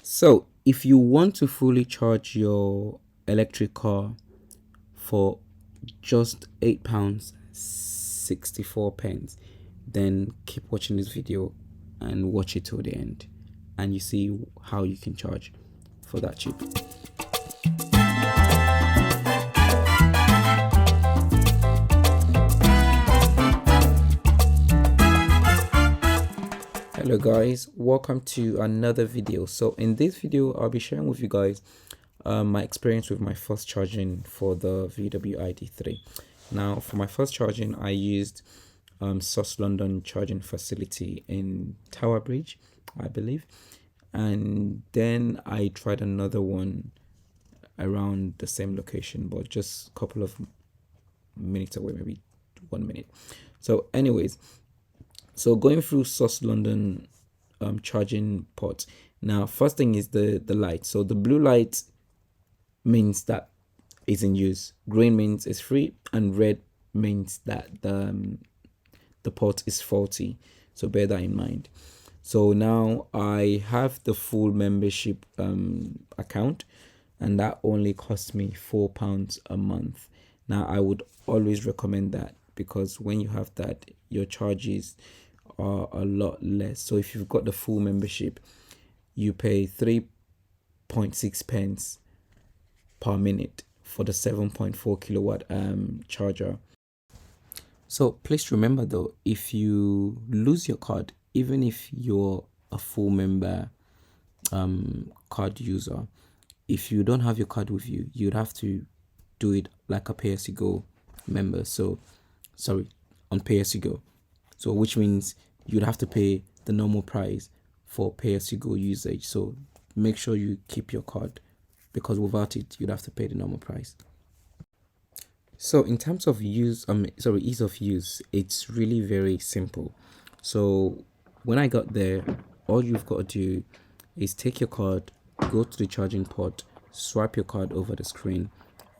So if you want to fully charge your electric car for just £8 64 pence, then keep watching this video and watch it till the end, and you see how you can charge for that cheap. Hello guys, welcome to another video. So in this video I'll be sharing with you guys my experience with my first charging for the VW ID3. Now for my first charging I used South London charging facility in Tower Bridge, I believe, and then I tried another one around the same location but just a couple of minutes away, maybe 1 minute. So anyways, so going through South London charging ports. Now first thing is the light. So the blue light means that it's in use, green means it's free, and red means that the port is faulty. So bear that in mind. So now I have the full membership account, and that only costs me £4 a month. Now I would always recommend that, because when you have that, your charges are a lot less. So if you've got the full membership, you pay 3.6 pence per minute for the 7.4 kilowatt charger. So please remember though, if you lose your card, even if you're a full member card user, if you don't have your card with you, you'd have to do it like a pay-as-you-go member. So sorry, on pay-as-you-go. So which means you'd have to pay the normal price for pay-as-you-go usage. So make sure you keep your card, because without it you'd have to pay the normal price. So in terms of ease of use, it's really very simple. So when I got there, all you've got to do is take your card, go to the charging port, swipe your card over the screen,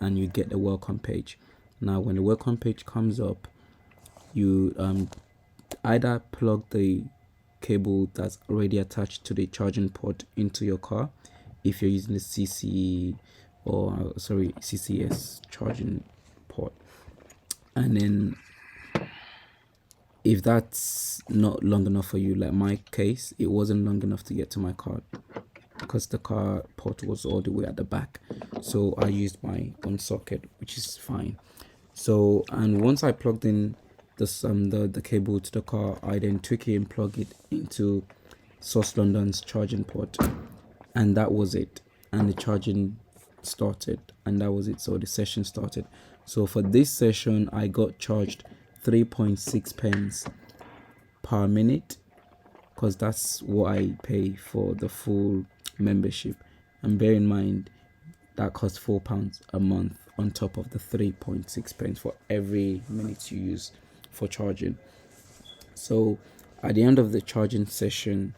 and you get the welcome page. Now when the welcome page comes up, you either plug the cable that's already attached to the charging port into your car if you're using the CCS charging port, and then if that's not long enough for you, like my case, it wasn't long enough to get to my car because the car port was all the way at the back, so I used my own socket, which is fine. So, and once I plugged in the cable to the car, I then took it and plugged it into South London's charging port, and that was it, and the charging started, and that was it. So the session started. So for this session I got charged 3.6 pence per minute, because that's what I pay for the full membership, and bear in mind that costs £4 a month on top of the 3.6 pence for every minute you use for charging. So at the end of the charging session,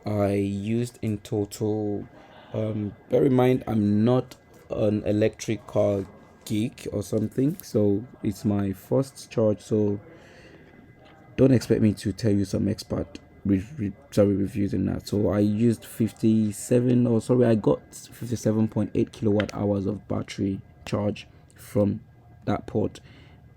I used in total, bear in mind I'm not an electric car geek or something, so it's my first charge, so don't expect me to tell you some expert reviews in that. So I used I got 57.8 kilowatt hours of battery charge from that port,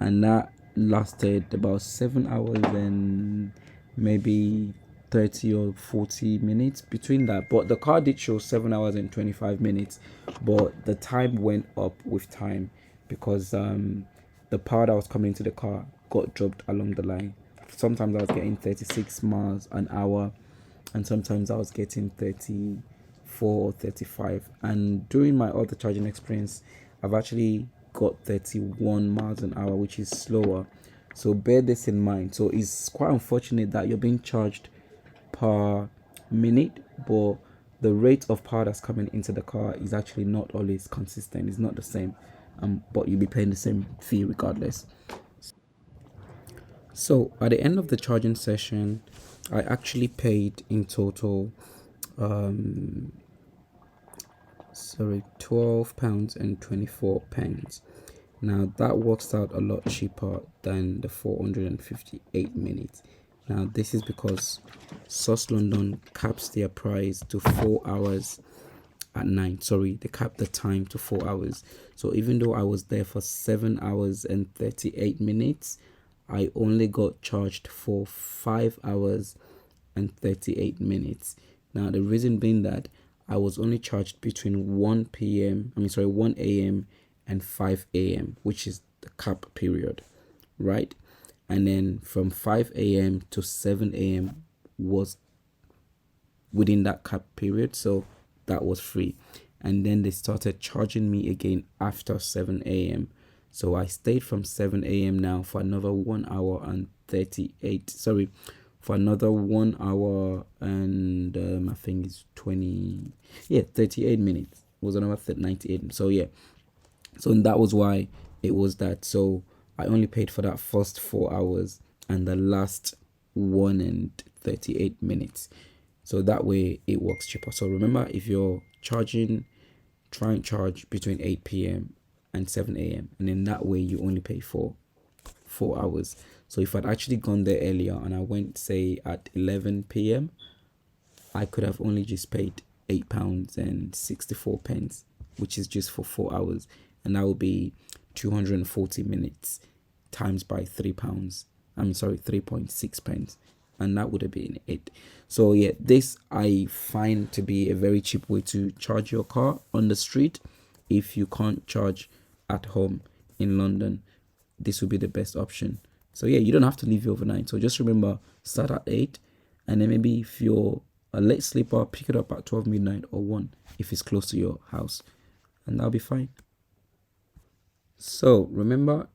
and that lasted about 7 hours and maybe 30 or 40 minutes between that. But the car did show 7 hours and 25 minutes, but the time went up with time because the power that was coming into the car got dropped along the line. Sometimes I was getting 36 miles an hour, and sometimes I was getting 34 or 35. And during my other charging experience, I've actually got 31 miles an hour, which is slower. So bear this in mind. So it's quite unfortunate that you're being charged per minute, but the rate of power that's coming into the car is actually not always consistent. It's not the same, but you'll be paying the same fee regardless. So at the end of the charging session, I actually paid in total £12 and 24 pence. Now that works out a lot cheaper than the 458 minutes Now this is because Source London caps their price to 4 hours at night. Sorry, they cap the time to 4 hours. So even though I was there for 7 hours and 38 minutes, I only got charged for 5 hours and 38 minutes. Now the reason being that I was only charged between 1 a.m. and 5 a.m., which is the cap period, right? And then from 5 a.m. to 7 a.m. was within that cap period, so that was free. And then they started charging me again after 7 a.m. So I stayed from 7 a.m. now for another 1 hour and 38, sorry, for another 1 hour and I think it's 38 minutes. It was another 98. So yeah, so that was why it was that. So I only paid for that first 4 hours and the last 1 and 38 minutes. So that way it works cheaper. So remember, if you're charging, try and charge between 8 p.m. and 7 a.m. and then that way you only pay for 4 hours. So if I'd actually gone there earlier and I went, say, at 11 p.m., I could have only just paid £8.64, which is just for 4 hours. And that would be 240 minutes times by £3. 3.6 pence. And that would have been it. So yeah, this I find to be a very cheap way to charge your car on the street. If you can't charge at home in London, this would be the best option. So yeah, you don't have to leave it overnight. So just remember, start at 8, and then maybe if you're a late sleeper, pick it up at 12 midnight or 1 if it's close to your house, and that'll be fine. So remember,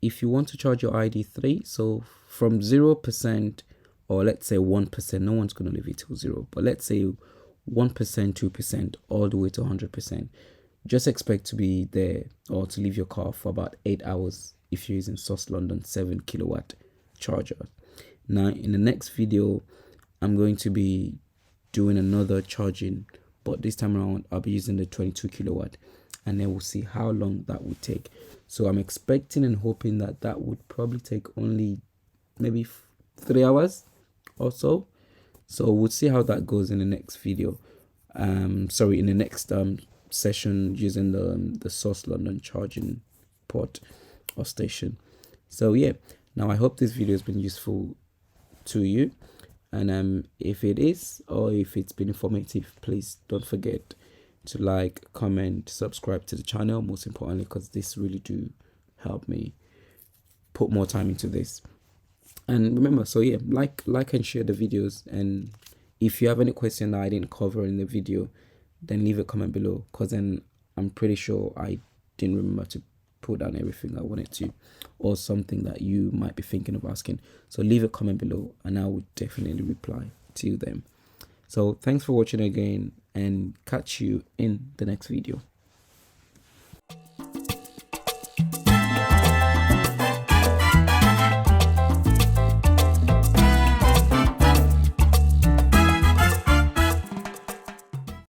if you want to charge your ID3, so from 0%, or let's say 1%, no one's going to leave it till 0, but let's say 1%, 2%, all the way to 100%, just expect to be there or to leave your car for about 8 hours if you're using Source London 7 kilowatt charger. Now in the next video, I'm going to be doing another charging, but this time around I'll be using the 22 kilowatt, and then we'll see how long that would take. So I'm expecting and hoping that that would probably take only maybe 3 hours or so. So we'll see how that goes in the next video. In the next session using the Source London charging port or station. So yeah, now I hope this video has been useful to you, and if it is, or if it's been informative, please don't forget to like, comment, subscribe to the channel, most importantly, because this really do help me put more time into this. And remember, so yeah, like and share the videos, and if you have any question that I didn't cover in the video, then leave a comment below, because then I'm pretty sure I didn't remember to put down everything I wanted to, or something that you might be thinking of asking. So leave a comment below and I will definitely reply to them. So thanks for watching again, and catch you in the next video.